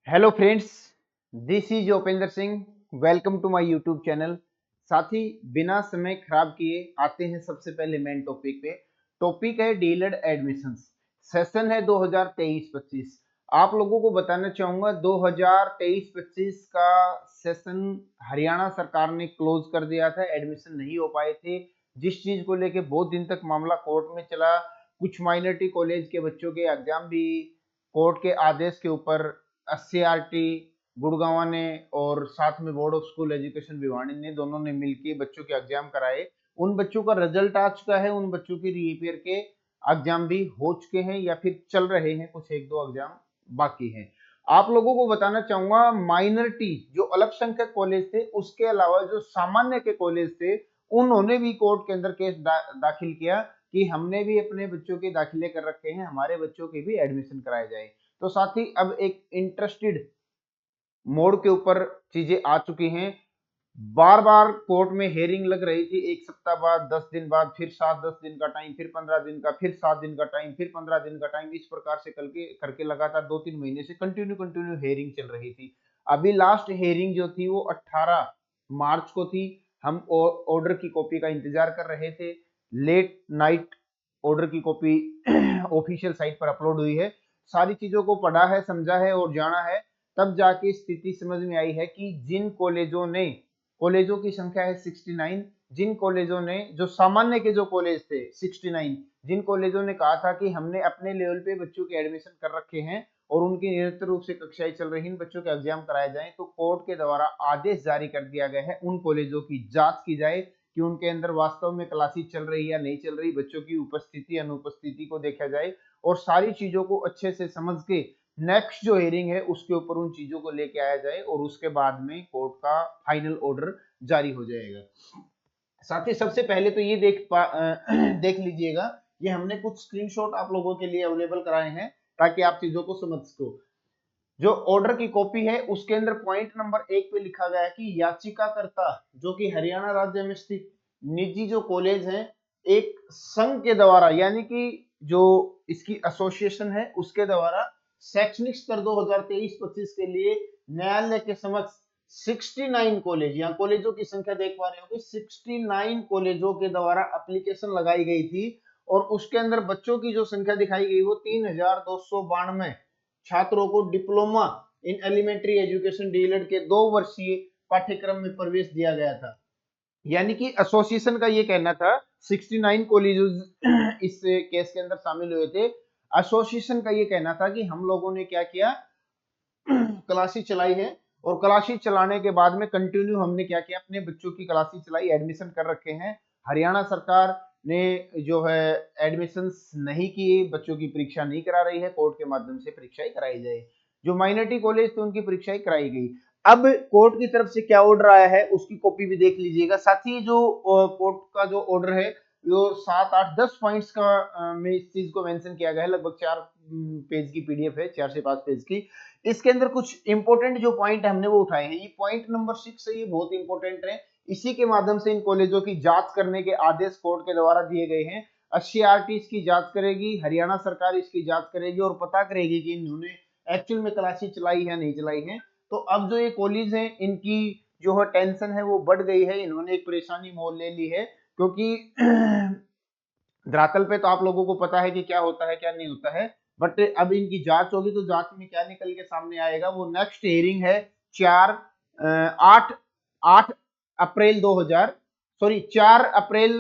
Hello friends, this is Upendra Singh. Welcome to my YouTube channel. साथी, बिना समय खराब किए आते हैं सबसे पहले मेन टॉपिक पे। टॉपिक है डीलर एडमिशंस। सेशन है 2023-25। आप लोगों को बताना चाहूंगा 2023-25 का सेशन हरियाणा सरकार ने क्लोज कर दिया था। एडमिशन नहीं हो पाए थे, जिस चीज को लेके बहुत दिन तक मामला कोर्ट में चला। कुछ माइनॉरिटी कॉलेज के बच्चों के एग्जाम भी कोर्ट के आदेश के ऊपर एससीईआरटी गुड़गांव ने और साथ में board of school education Bhiwani ने दोनों ने मिलकर बच्चों के एग्जाम कराए। उन बच्चों का रिजल्ट आ चुका है, उन बच्चों की रीपेयर के एग्जाम भी हो चुके हैं या फिर चल रहे हैं, कुछ एक दो एग्जाम बाकी हैं। आप लोगों को बताना चाहूंगा माइनॉरिटी जो अल्पसंख्यक कॉलेज थे उसके अलावा जो सामान्य के कॉलेज थे उन्होंने भी कोर्ट के अंदर केस दाखिल किया कि हमने भी अपने बच्चों के दाखिले कर रखे हैं, हमारे बच्चों के भी एडमिशन कराए जाए। तो साथ ही अब एक इंटरेस्टेड मोड के ऊपर चीजें आ चुकी हैं। बार बार कोर्ट में हेयरिंग लग रही थी, एक सप्ताह बाद, 10 दिन बाद, फिर 7-10 दिन का टाइम, फिर 15 दिन का, फिर 7 दिन का टाइम, फिर 15 दिन का टाइम। इस प्रकार से करके लगातार 2-3 महीने से कंटिन्यू हेयरिंग चल रही थी। अभी लास्ट हेयरिंग जो थी वो 18 मार्च को थी। हम ऑर्डर की कॉपी का इंतजार कर रहे थे। लेट नाइट ऑर्डर की कॉपी ऑफिशियल साइट पर अपलोड हुई है। सारी चीजों को पढ़ा है, समझा है और जाना है, तब जाके स्थिति समझ में आई है कि जिन कॉलेजों की संख्या है 69, जिन कॉलेजों ने, जो सामान्य के जो कॉलेज थे 69, जिन कॉलेजों ने कहा था कि हमने अपने लेवल पे बच्चों के एडमिशन कर रखे हैं और उनकी निरंतर रूप से कक्षाएं चल रही हैं, बच्चों के एग्जाम कराए जाएं, तो कोर्ट के द्वारा आदेश जारी कर दिया गया है उन कॉलेजों की जांच की जाए कि उनके अंदर वास्तव में क्लासेस चल रही है या नहीं चल रही, बच्चों की उपस्थिति अनुपस्थिति को देखा जाए और सारी चीजों को अच्छे से समझ के नेक्स्ट जो हेयरिंग है उसके ऊपर उन चीजों को लेके आया जाए और उसके बाद में कोर्ट का फाइनल ऑर्डर जारी हो जाएगा। साथ ही सबसे पहले तो ये देख लीजिएगा, ये हमने कुछ स्क्रीनशॉट आप लोगों के लिए अवेलेबल कराए हैं ताकि आप चीजों को समझ सको। जो ऑर्डर की कॉपी है उसके अंदर पॉइंट नंबर 1 पे लिखा गया है कि याचिकाकर्ता जो कि हरियाणा राज्य में स्थित निजी जो कॉलेज हैं, एक संघ के द्वारा यानी कि जो इसकी एसोसिएशन है उसके द्वारा शैक्षणिक स्तर 2023-25 के लिए न्यायालय के समक्ष 69 कॉलेज, यहाँ कॉलेजों की संख्या देख पा रहे हो, 69 कॉलेजों के द्वारा एप्लीकेशन लगाई गई थी और उसके अंदर बच्चों की जो संख्या दिखाई गई वो 3292 छात्रों को diploma in elementary education DElEd के 2 वर्षीय पाठ्यक्रम में प्रवेश दिया गया था। यानी कि एसोसिएशन का ये कहना था, 69 कॉलेज इस केस के अंदर शामिल हुए थे। एसोसिएशन का ये कहना था कि हम लोगों ने क्या किया, क्लासेस चलाई है और क्लासेस चलाने के बाद में कंटिन्यू हमने क्या किया, अपने बच्चों की क्लासेस चलाई, एडमिशन कर रखे हैं। हरियाणा सरकार ने जो है एडमिशंस नहीं किए, बच्चों की परीक्षा नहीं करा रही है, कोर्ट के माध्यम से परीक्षाएं कराई जाए। जो माइनॉरिटी कॉलेज थे उनकी परीक्षाएं कराई गई। अब कोर्ट की तरफ से क्या ऑर्डर आया है उसकी कॉपी भी देख लीजिएगा। साथ ही जो कोर्ट का जो ऑर्डर है वो 7-8-10 पॉइंट्स का में इस चीज को मेंशन किया गया है। लगभग 4 पेज की पीडीएफ है, 4 से 5 पेज की। इसके अंदर कुछ इंपॉर्टेंट जो पॉइंट हमने वो उठाए हैं। ये पॉइंट नंबर 6 है, ये बहुत इंपॉर्टेंट है। इसी के माध्यम से इन कॉलेजों की जांच करने के आदेश कोर्ट के द्वारा दिए गए हैं। एससीईआरटी इसकी जांच करेगी, हरियाणा सरकार इसकी जांच करेगी और पता करेगी कि इन्होंने एक्चुअल में क्लासेस चलाई है नहीं चलाई है। तो अब जो ये कॉलेज है इनकी जो है टेंशन है वो बढ़ गई है, इन्होंने एक परेशानी मोल ले ली है, क्योंकि धरातल पे तो आप लोगों को पता है कि क्या होता है क्या नहीं होता है। बट अब इनकी जांच होगी तो जांच में क्या निकल के सामने आएगा, वो नेक्स्ट हियरिंग है 8 अप्रैल 2000 सॉरी 4 अप्रैल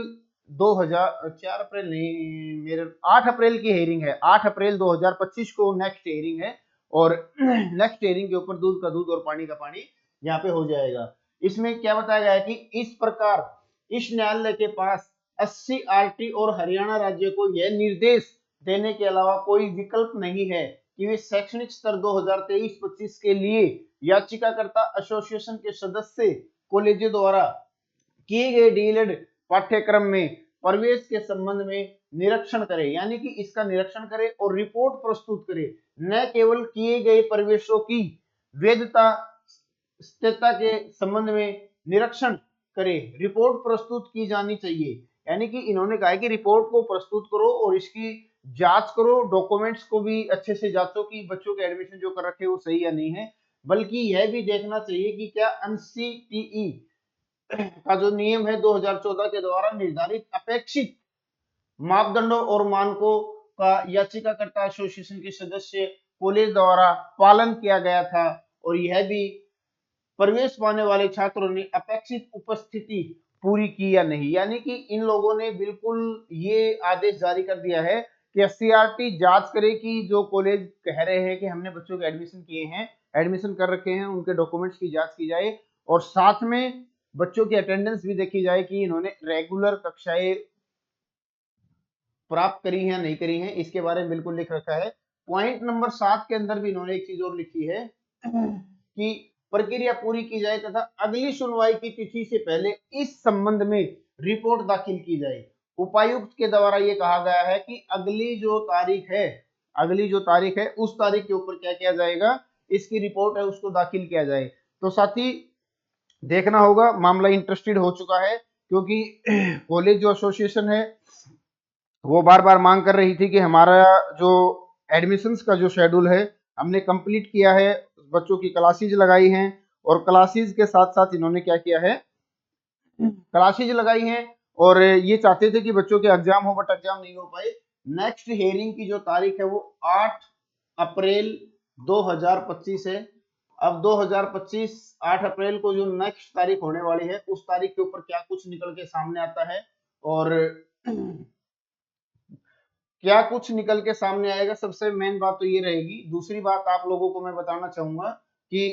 2000 4 अप्रैल नहीं, मेरे 8 अप्रैल की हियरिंग है। 8 अप्रैल 2025 को नेक्स्ट हियरिंग है और नेक्स्ट हियरिंग के ऊपर दूध का दूध और पानी का पानी यहाँ पे हो जाएगा। इसमें क्या बताया गया है कि इस प्रकार इस न्यायालय के पास एससीईआरटी और हरियाणा राज्य को यह निर्देश देने के अलावा कोई विकल्प नहीं है कि वे शैक्षणिक स्तर 2023-25 के लिए याचिकाकर्ता एसोसिएशन के सदस्य कॉलेजों द्वारा किए गए डीएलएड पाठ्यक्रम में प्रवेश के संबंध में निरीक्षण करे, यानी कि इसका निरीक्षण करे और रिपोर्ट प्रस्तुत करे। न केवल किए गए प्रवेशों की वैधता स्थिरता के संबंध में निरीक्षण करे, रिपोर्ट प्रस्तुत की जानी चाहिए। यानी कि इन्होंने कहा है कि रिपोर्ट को प्रस्तुत करो और इसकी जांच करो, डॉक्यूमेंट्स को भी अच्छे से जांचो कि बच्चों के एडमिशन जो कर रखे हैं वो सही या नहीं है, बल्कि यह भी देखना चाहिए कि क्या एनसीटीई का जो नियम है 2014 के द्वारा निर्धारित अपेक्षित मापदंडों और मानकों का याचिकाकर्ता एसोसिएशन के सदस्य कॉलेज द्वारा पालन किया गया था, और यह भी प्रवेश पाने वाले छात्रों ने अपेक्षित उपस्थिति पूरी की या नहीं। यानी कि इन लोगों ने बिल्कुल ये आदेश जारी कर दिया है कि एससीईआरटी जांच करे कि जो कॉलेज कह रहे हैं कि हमने बच्चों के एडमिशन किए हैं, एडमिशन कर रखे हैं, उनके डॉक्यूमेंट्स की जांच की जाए, और साथ में बच्चों की अटेंडेंस भी देखी जाए कि इन्होंने रेगुलर कक्षाएं प्राप्त करी है या नहीं करी है, इसके बारे में बिल्कुल लिख रखा है। पॉइंट नंबर 7 के अंदर भी इन्होंने एक चीज और लिखी है कि प्रक्रिया पूरी की जाए तथा अगली सुनवाई की तिथि से पहले इस संबंध में रिपोर्ट दाखिल की जाए। उपायुक्त के द्वारा ये कहा गया है कि अगली जो तारीख है उस तारीख के ऊपर क्या किया जाएगा, इसकी रिपोर्ट है उसको दाखिल किया जाए। तो साथी देखना होगा, मामला इंटरेस्टेड हो चुका है, क्योंकि कॉलेज जो एसोसिएशन है वो बार बार मांग कर रही थी कि हमारा जो एडमिशंस का जो शेड्यूल है हमने कंप्लीट किया है, बच्चों की क्लासेज लगाई हैं, और क्लासेज के साथ साथ इन्होंने क्या किया है, क्लासेज लगाई हैं, और ये चाहते थे कि बच्चों के एग्जाम हो, बट एग्जाम नहीं हो पाए। नेक्स्ट हियरिंग की जो तारीख है वो 8 अप्रैल 2025 है। अब 2025 8 अप्रैल को जो नेक्स्ट तारीख होने वाली है, उस तारीख के ऊपर क्या कुछ निकल के सामने आता है, और क्या कुछ निकल के सामने आएगा, सबसे मेन बात तो ये रहेगी। दूसरी बात आप लोगों को मैं बताना चाहूंगा कि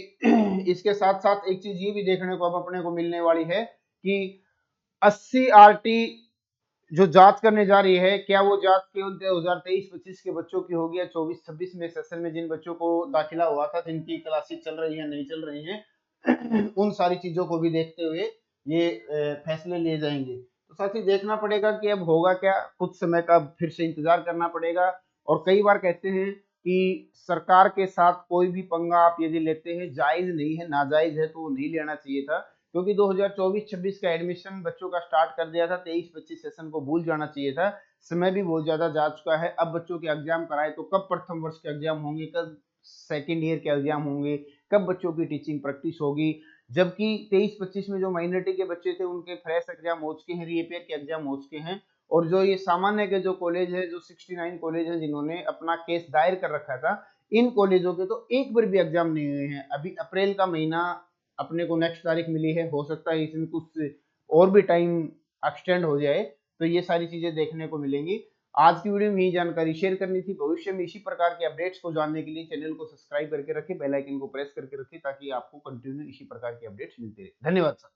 इसके साथ साथ एक चीज ये भी देखने को अब अपने को मिलने वाली है कि 80 आरटी जो जांच करने जा रही है, क्या वो जांच केवल 2023-25 के बच्चों की होगी या 24-26 में सेशन में जिन बच्चों को दाखिला हुआ था, जिनकी क्लासेस चल रही है नहीं चल रही हैं, उन सारी चीजों को भी देखते हुए ये फैसले लिए जाएंगे। तो साथ ही देखना पड़ेगा कि अब होगा क्या, कुछ समय का फिर से इंतजार करना पड़ेगा। और कई बार कहते हैं कि सरकार के साथ कोई भी पंगा आप यदि लेते हैं, जायज नहीं है, नाजायज है, तो वो नहीं लेना चाहिए था, क्योंकि 2024-26 का एडमिशन बच्चों का स्टार्ट कर दिया था, 23-25 सेशन को भूल जाना चाहिए था। समय भी बहुत ज्यादा जा चुका है। अब बच्चों के एग्जाम कराए तो कब प्रथम वर्ष के एग्जाम होंगे, कब सेकेंड ईयर के एग्जाम होंगे, कब बच्चों की टीचिंग प्रैक्टिस होगी, जबकि 23-25 में जो माइनॉरिटी के बच्चे थे उनके फ्रेश एग्जाम हो चुके हैं, रीअपेयर के एग्जाम हो चुके हैं, और जो ये सामान्य के जो कॉलेज है, जो 69 कॉलेज है जिन्होंने अपना केस दायर कर रखा था, इन कॉलेजों के तो एक बार भी एग्जाम नहीं हुए हैं। अभी अप्रैल का महीना अपने को नेक्स्ट तारीख मिली है, हो सकता है इसमें कुछ और भी टाइम एक्सटेंड हो जाए, तो ये सारी चीजें देखने को मिलेंगी। आज की वीडियो में यही जानकारी शेयर करनी थी। भविष्य में इसी प्रकार के अपडेट्स को जानने के लिए चैनल को सब्सक्राइब करके रखें, बेल आइकन को प्रेस करके रखें, ताकि आपको कंटिन्यू इसी प्रकार के अपडेट्स मिलते रहे। धन्यवाद सर।